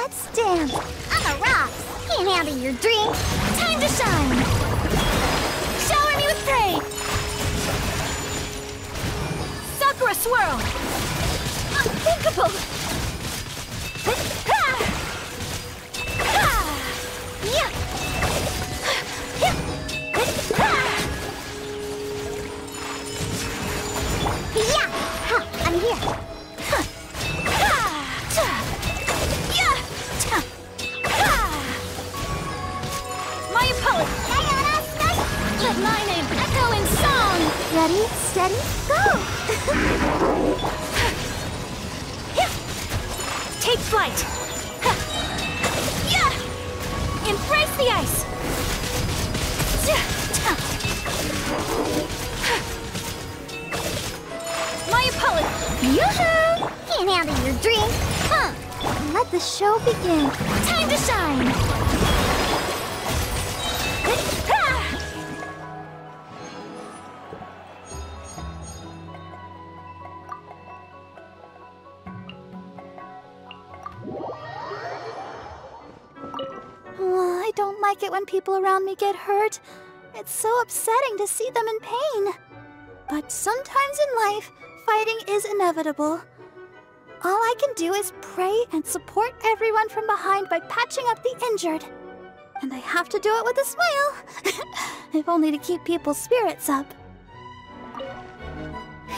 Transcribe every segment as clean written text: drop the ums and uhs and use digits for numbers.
Let's dance. I'm a rock. Can't handle your drink. Time to shine. Shower me with praise. Sakura swirl. Unthinkable. Yeah. I'm here. My opponent. Let my name echo in song. Ready, steady, go. Take flight. Embrace the ice. My opponent. Yoo-hoo! Can't handle your drink. Huh. Let the show begin. Time to shine. I don't like it when people around me get hurt. It's so upsetting to see them in pain. But sometimes in life, fighting is inevitable. All I can do is pray and support everyone from behind by patching up the injured. And I have to do it with a smile. If only to keep people's spirits up.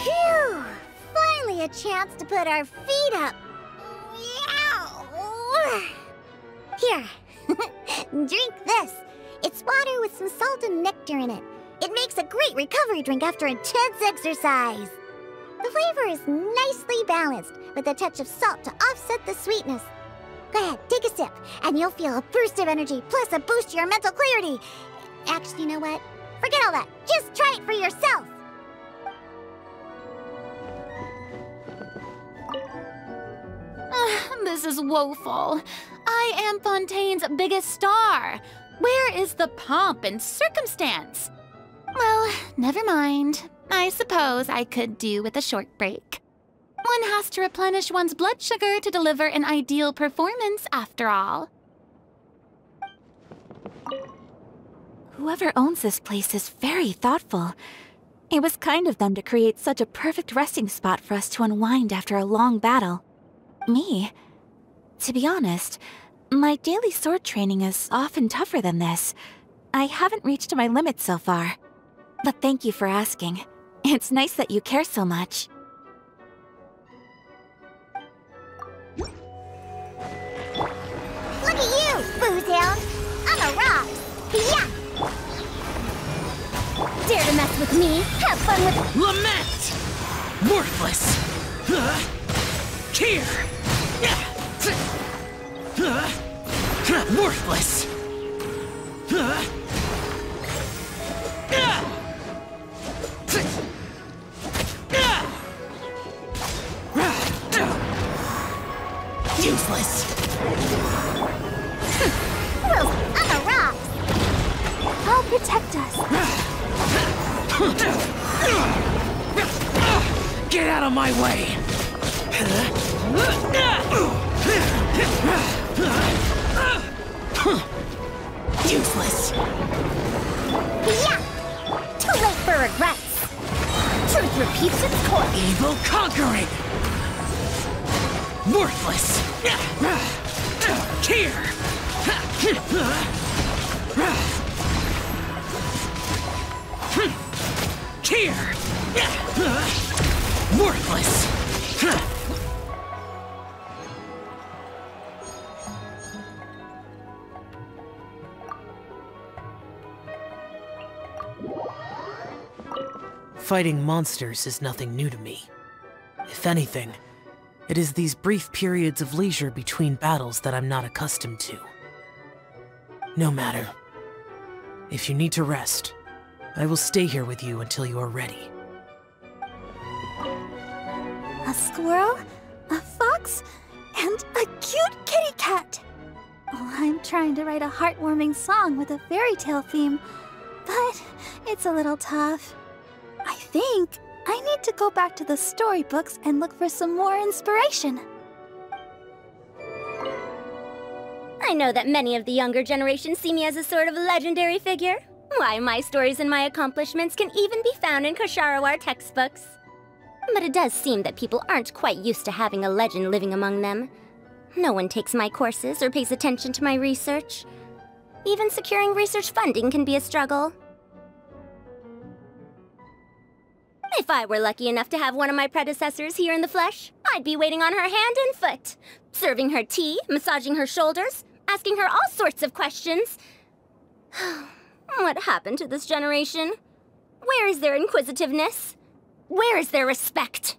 Phew! Finally a chance to put our feet up. Here. Drink this. It's water with some salt and nectar in it. It makes a great recovery drink after intense exercise. The flavor is nicely balanced, with a touch of salt to offset the sweetness. Go ahead, take a sip, and you'll feel a burst of energy, plus a boost to your mental clarity. Actually, you know what? Forget all that. Just try it for yourself. This is woeful. I am Fontaine's biggest star. Where is the pomp and circumstance? Well, never mind. I suppose I could do with a short break. One has to replenish one's blood sugar to deliver an ideal performance, after all. Whoever owns this place is very thoughtful. It was kind of them to create such a perfect resting spot for us to unwind after a long battle. Me? To be honest, my daily sword training is often tougher than this. I haven't reached my limit so far. But thank you for asking. It's nice that you care so much. Look at you, Boozehound! I'm a rock! Yeah! Dare to mess with me? Have fun with— Lament! Worthless! Here! Worthless! Useless! Well, I'm a rock! I'll protect us. Get out of my way! Useless! Yeah! Too late for regrets! Truth repeats its course! Evil conquering! Worthless! Here! Here! Worthless! Fighting monsters is nothing new to me. If anything, it is these brief periods of leisure between battles that I'm not accustomed to. No matter. If you need to rest, I will stay here with you until you are ready. A squirrel, a fox, and a cute kitty cat. Oh, I'm trying to write a heartwarming song with a fairy tale theme, but it's a little tough. I think I need to go back to the storybooks and look for some more inspiration. I know that many of the younger generation see me as a sort of legendary figure. Why, my stories and my accomplishments can even be found in Kosharawar textbooks. But it does seem that people aren't quite used to having a legend living among them. No one takes my courses or pays attention to my research. Even securing research funding can be a struggle. If I were lucky enough to have one of my predecessors here in the flesh, I'd be waiting on her hand and foot, serving her tea, massaging her shoulders, asking her all sorts of questions. What happened to this generation? Where is their inquisitiveness? Where is their respect?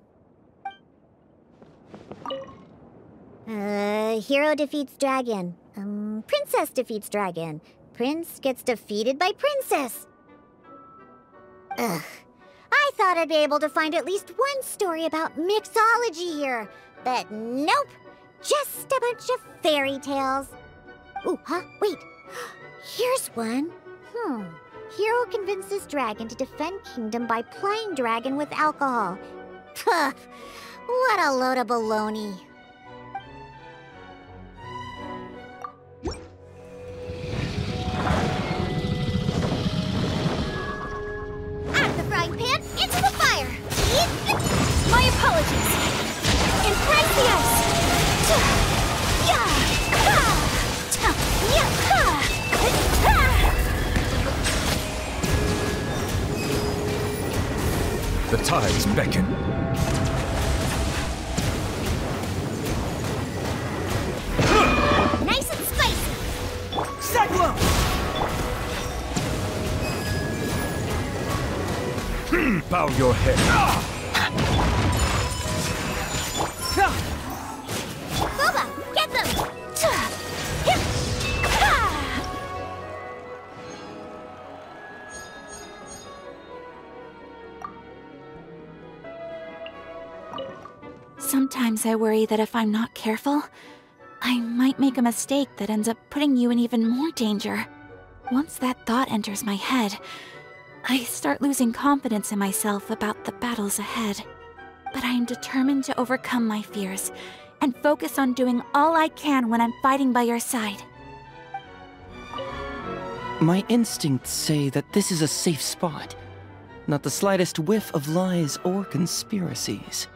Hero defeats dragon. Princess defeats dragon. Prince gets defeated by princess. Ugh. I thought I'd be able to find at least one story about mixology here, but nope. Just a bunch of fairy tales. Ooh, huh? Wait. Here's one. Hero convinces dragon to defend kingdom by plying dragon with alcohol. Puh. What a load of baloney. Out of the frying pan, into the fire! My apologies! Impress the ice! The tides beckon. Nice and spicy! Cyclone! Bow your head. Boba, get them! Sometimes I worry that if I'm not careful, I might make a mistake that ends up putting you in even more danger. Once that thought enters my head, I start losing confidence in myself about the battles ahead. But I am determined to overcome my fears and focus on doing all I can when I'm fighting by your side. My instincts say that this is a safe spot. Not the slightest whiff of lies or conspiracies.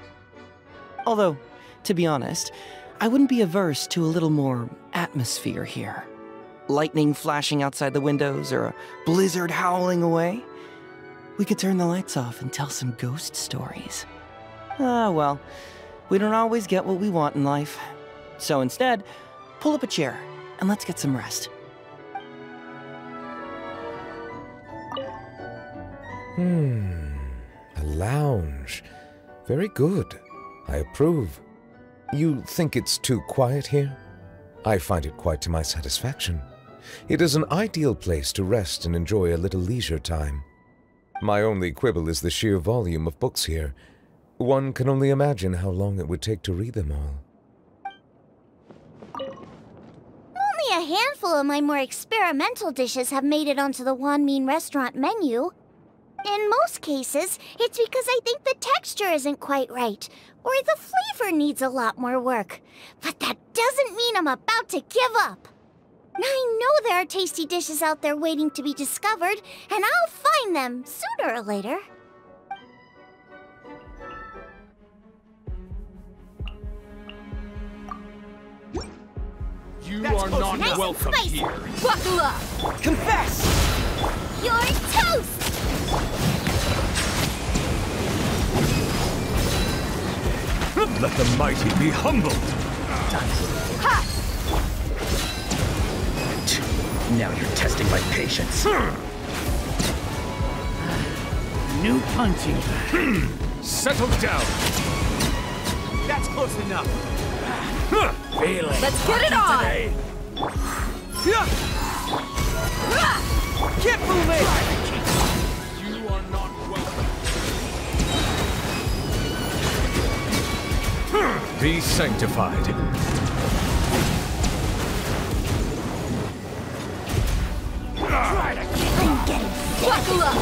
Although, to be honest, I wouldn't be averse to a little more atmosphere here. Lightning flashing outside the windows or a blizzard howling away. We could turn the lights off and tell some ghost stories. Ah, well, we don't always get what we want in life. So instead, pull up a chair and let's get some rest. A lounge. Very good. I approve. You think it's too quiet here? I find it quite to my satisfaction. It is an ideal place to rest and enjoy a little leisure time. My only quibble is the sheer volume of books here. One can only imagine how long it would take to read them all. Only a handful of my more experimental dishes have made it onto the Wanmin restaurant menu. In most cases, it's because I think the texture isn't quite right, or the flavor needs a lot more work. But that doesn't mean I'm about to give up. I know there are tasty dishes out there waiting to be discovered, and I'll find them sooner or later. You are not nice welcome and spicy. here. Buckle up! Confess! You're toast! Let the mighty be humbled. Ha! Now you're testing my patience. New punching. Settle down. That's close enough. Feeling Let's get it on! today. Can't fool me! You are not welcome. Be sanctified. Buckle up!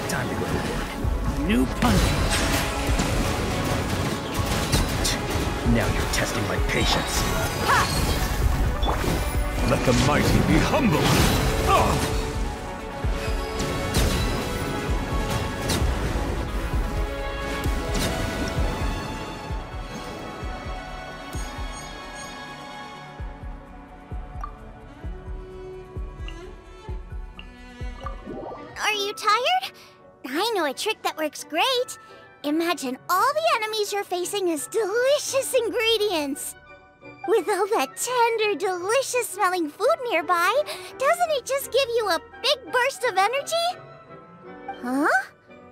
Time to go to work. New punching. Now you're testing my patience. Let the mighty be humble. Oh! Are you tired? I know a trick that works great. Imagine all the enemies you're facing as delicious ingredients. With all that tender, delicious-smelling food nearby, doesn't it just give you a big burst of energy? Huh?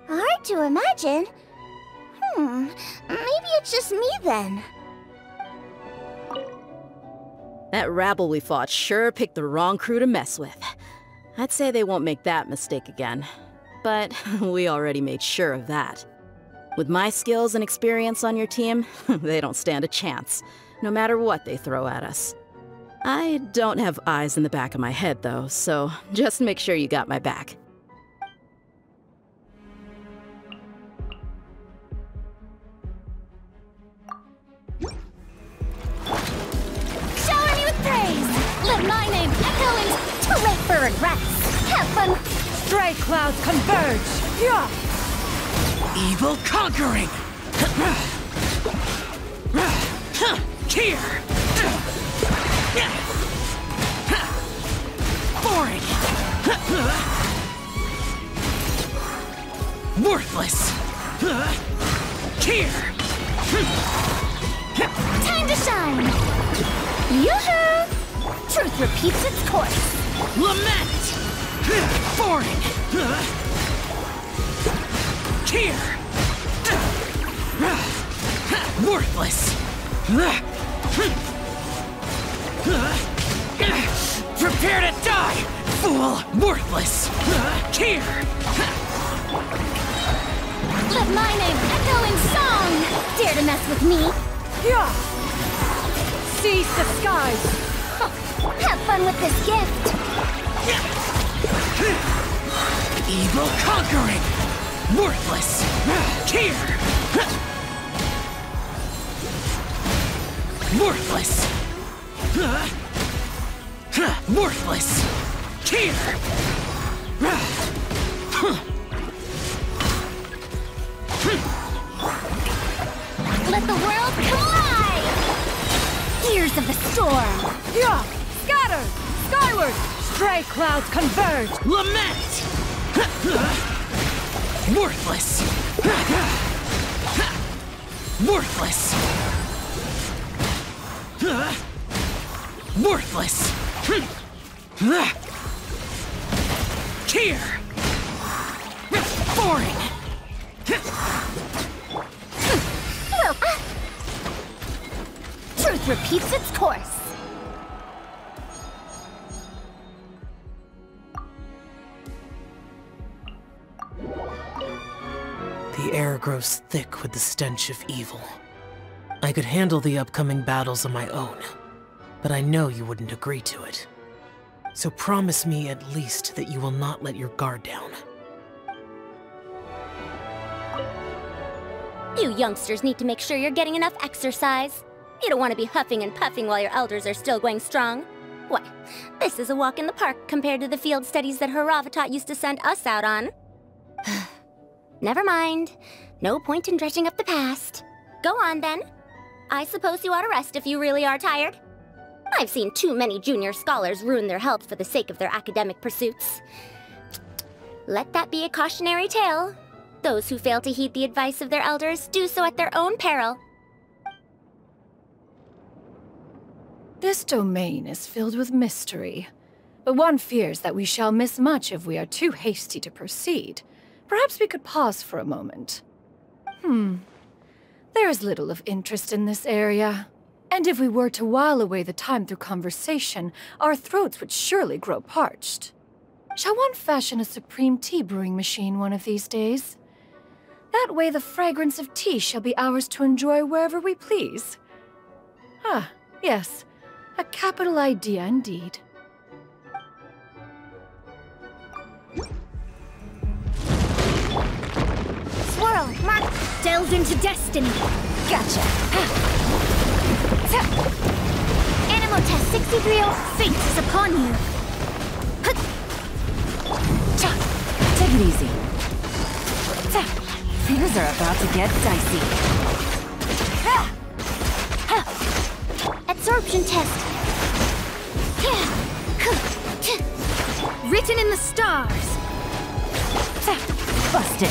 Hard to imagine. Maybe it's just me then. That rabble we fought sure picked the wrong crew to mess with. I'd say they won't make that mistake again. But we already made sure of that. With my skills and experience on your team, they don't stand a chance, no matter what they throw at us. I don't have eyes in the back of my head, though, so just make sure you got my back. Shower me with praise! Let my name echo in too late for regrets! Have fun! Stray clouds converge! Yeah! Evil conquering! Here! Boring! Worthless! Here! Time to shine! Yoo-hoo! Truth repeats its course! Lament! Boring! Here! Worthless! Prepare to die, fool! Worthless! Here! Let my name echo in song! Dare to mess with me? Yeah! Seize the skies! Have fun with this gift! Evil conquering! Worthless! Here! Worthless! Worthless! Here! Let the world collide! Ears of the storm! Yeah! Scatter! Skyward! Stray clouds converge! Lament! Worthless! Worthless! Worthless! Here! Boring! Truth repeats its course! The air grows thick with the stench of evil. I could handle the upcoming battles on my own, but I know you wouldn't agree to it. So promise me at least that you will not let your guard down. You youngsters need to make sure you're getting enough exercise. You don't want to be huffing and puffing while your elders are still going strong. Why, this is a walk in the park compared to the field studies that Haravatat used to send us out on. Never mind. No point in dredging up the past. Go on, then. I suppose you ought to rest if you really are tired. I've seen too many junior scholars ruin their health for the sake of their academic pursuits. Let that be a cautionary tale. Those who fail to heed the advice of their elders do so at their own peril. This domain is filled with mystery, but one fears that we shall miss much if we are too hasty to proceed. Perhaps we could pause for a moment. There is little of interest in this area, and if we were to while away the time through conversation, our throats would surely grow parched. Shall one fashion a supreme tea brewing machine one of these days? That way the fragrance of tea shall be ours to enjoy wherever we please. Ah, yes. A capital idea indeed. Swirl, mark, delve into destiny. Gotcha. Anemo test 6308 fate is upon you. Take it easy. Things are about to get dicey. Absorption test. Written in the stars. Busted.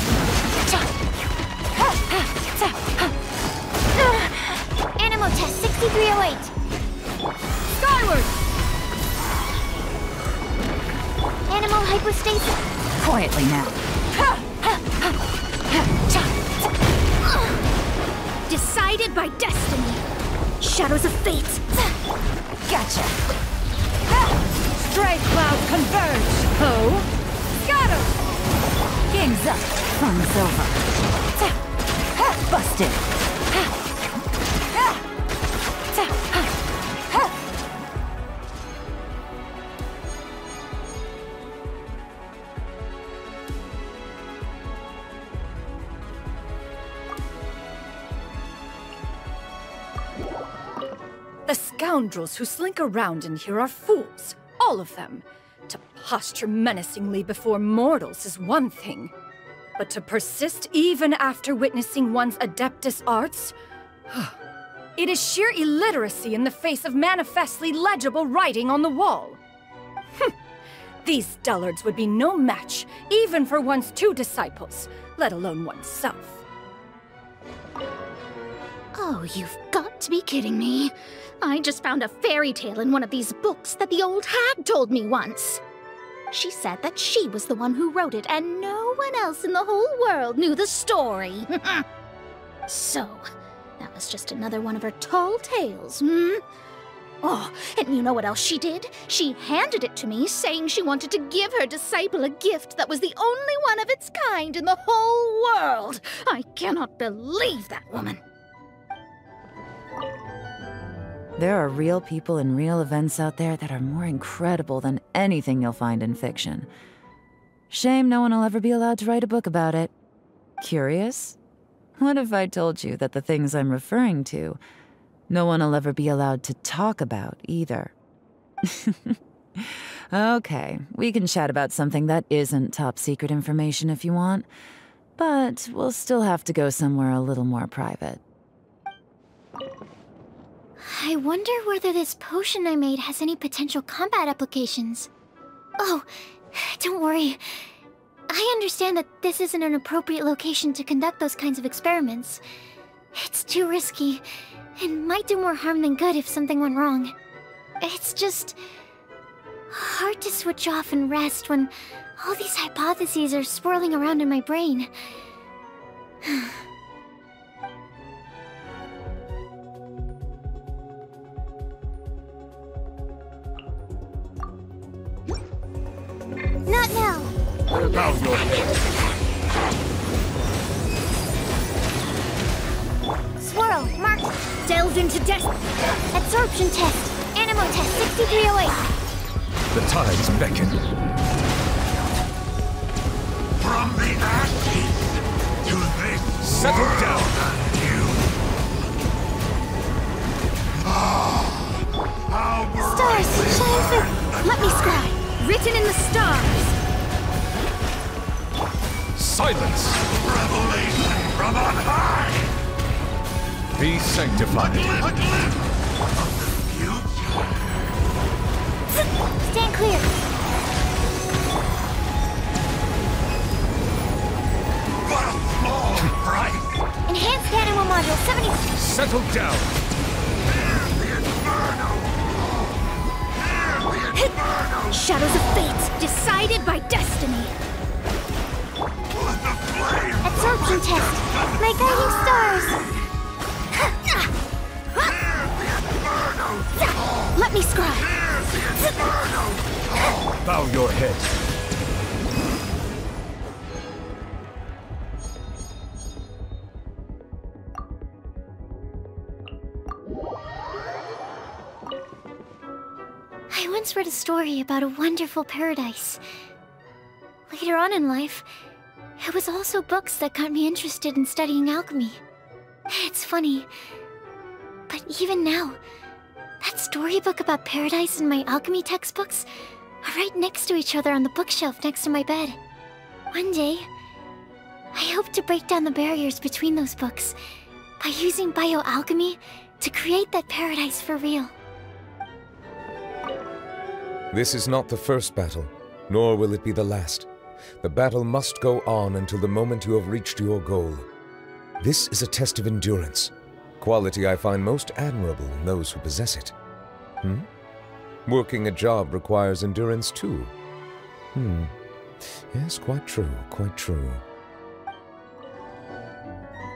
Anemo test 6308. Skyward! Anemo hypostasis. Quietly now. Decided by destiny. Shadows of fate. Gotcha. Stray clouds converge! Ho! Scatter! Game's up. Fun's over. Busted. The scoundrels who slink around in here are fools. All of them. To posture menacingly before mortals is one thing. But to persist even after witnessing one's adeptus arts? It is sheer illiteracy in the face of manifestly legible writing on the wall. These dullards would be no match, even for one's two disciples, let alone oneself. Oh, you've got to be kidding me. I just found a fairy tale in one of these books that the old hag told me once. She said that she was the one who wrote it and no one else in the whole world knew the story. So, that was just another one of her tall tales, Oh, and you know what else she did? She handed it to me, saying she wanted to give her disciple a gift that was the only one of its kind in the whole world. I cannot believe that woman. There are real people and real events out there that are more incredible than anything you'll find in fiction. Shame no one will ever be allowed to write a book about it. Curious? What if I told you that the things I'm referring to, no one will ever be allowed to talk about either? Okay, we can chat about something that isn't top secret information if you want, but we'll still have to go somewhere a little more private. I wonder whether this potion I made has any potential combat applications. Oh, don't worry. I understand that this isn't an appropriate location to conduct those kinds of experiments. It's too risky, and might do more harm than good if something went wrong. It's just hard to switch off and rest when all these hypotheses are swirling around in my brain. Not now! Bow your head. Swirl, mark, delve into death. Absorption test, anemo test 6308. The tides beckon. From the ashes to this Settle down. Stars, shine through. Let me scry. Written in the stars. Silence! Revelation from on high! Be sanctified. A glimpse of the future! Stand clear. What a small price! Enhanced animal module 70. Settle down. Hear the inferno! Hear the inferno! Shadows of fate, decided by destiny. The flame! Absorption test, my guiding stars. Hear the inferno! Let me scry. Hear the inferno! Bow your head. I once read a story about a wonderful paradise. Later on in life, it was also books that got me interested in studying alchemy. It's funny, but even now, storybook about paradise and my alchemy textbooks are right next to each other on the bookshelf next to my bed. One day, I hope to break down the barriers between those books by using bioalchemy to create that paradise for real. This is not the first battle, nor will it be the last. The battle must go on until the moment you have reached your goal. This is a test of endurance, quality I find most admirable in those who possess it. Working a job requires endurance too. Yes, quite true, quite true.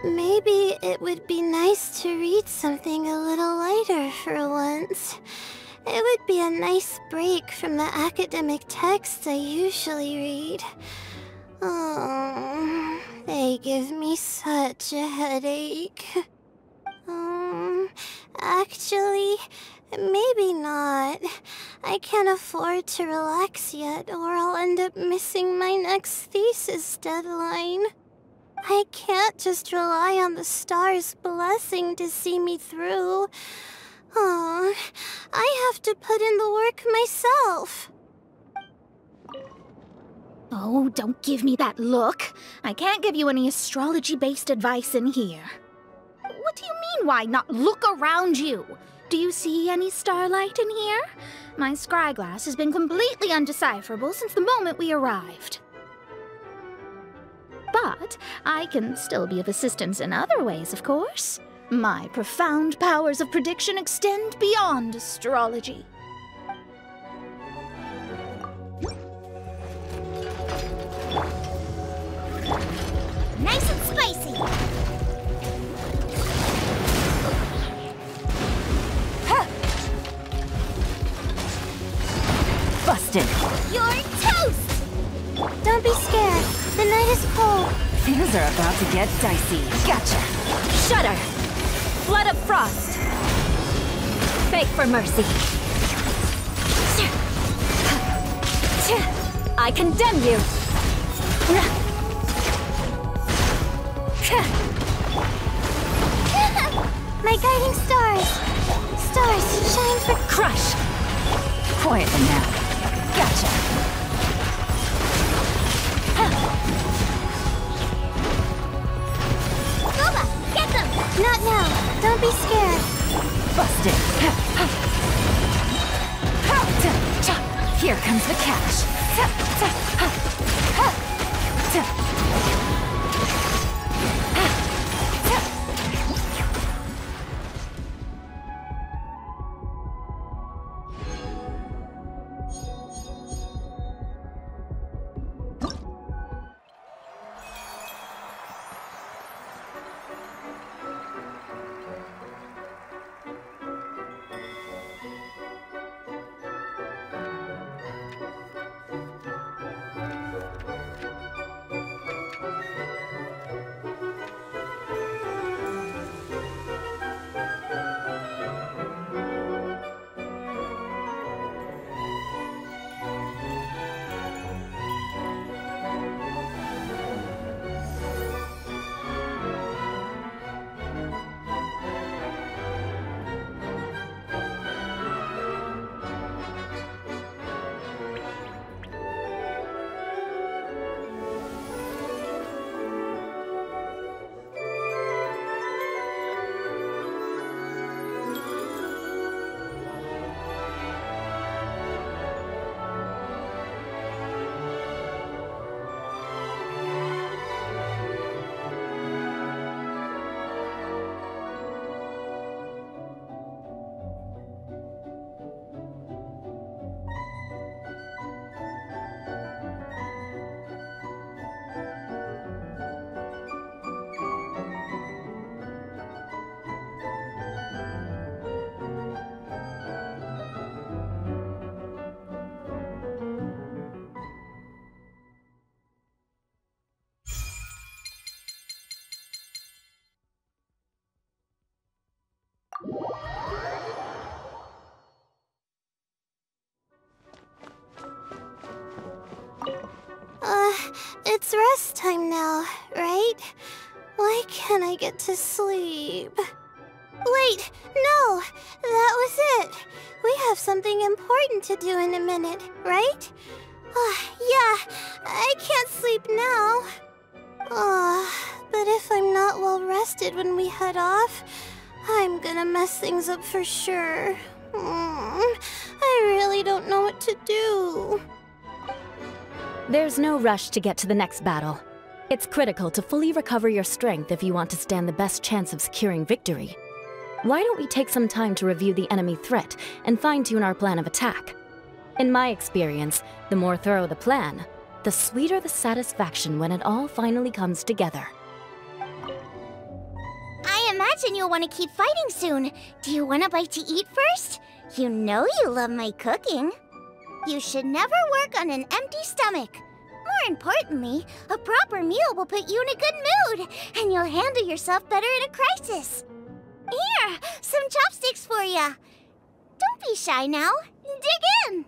Maybe it would be nice to read something a little lighter for once. It would be a nice break from the academic texts I usually read. Oh, they give me such a headache. Actually, maybe not. I can't afford to relax yet, or I'll end up missing my next thesis deadline. I can't just rely on the stars' blessing to see me through. Oh, I have to put in the work myself. Oh, don't give me that look. I can't give you any astrology-based advice in here. What do you mean, why not? Look around you. Do you see any starlight in here? My scry glass has been completely undecipherable since the moment we arrived. But I can still be of assistance in other ways, of course. My profound powers of prediction extend beyond astrology. Nice and spicy! Busted! You're toast! Don't be scared. The night is cold. Things are about to get dicey. Gotcha! Shudder! Flood of frost! Beg for mercy. I condemn you! My guiding stars! Stars, shine for... Crush! Quietly now. Gotcha! Boba, get them! Not now. Don't be scared. Busted! Here comes the cash. It's rest time now, right? Why can't I get to sleep? Wait, no! That was it! have something important to do in a minute, right? Yeah, I can't sleep now. But if I'm not well rested when we head off, I'm gonna mess things up for sure. I really don't know what to do. There's no rush to get to the next battle. It's critical to fully recover your strength if you want to stand the best chance of securing victory. Why don't we take some time to review the enemy threat and fine-tune our plan of attack? In my experience, the more thorough the plan, the sweeter the satisfaction when it all finally comes together. I imagine you'll want to keep fighting soon. Do you want a bite to eat first? You know you love my cooking. You should never work on an empty stomach. More importantly, a proper meal will put you in a good mood, and you'll handle yourself better in a crisis. Here, some chopsticks for ya. Don't be shy now. Dig in.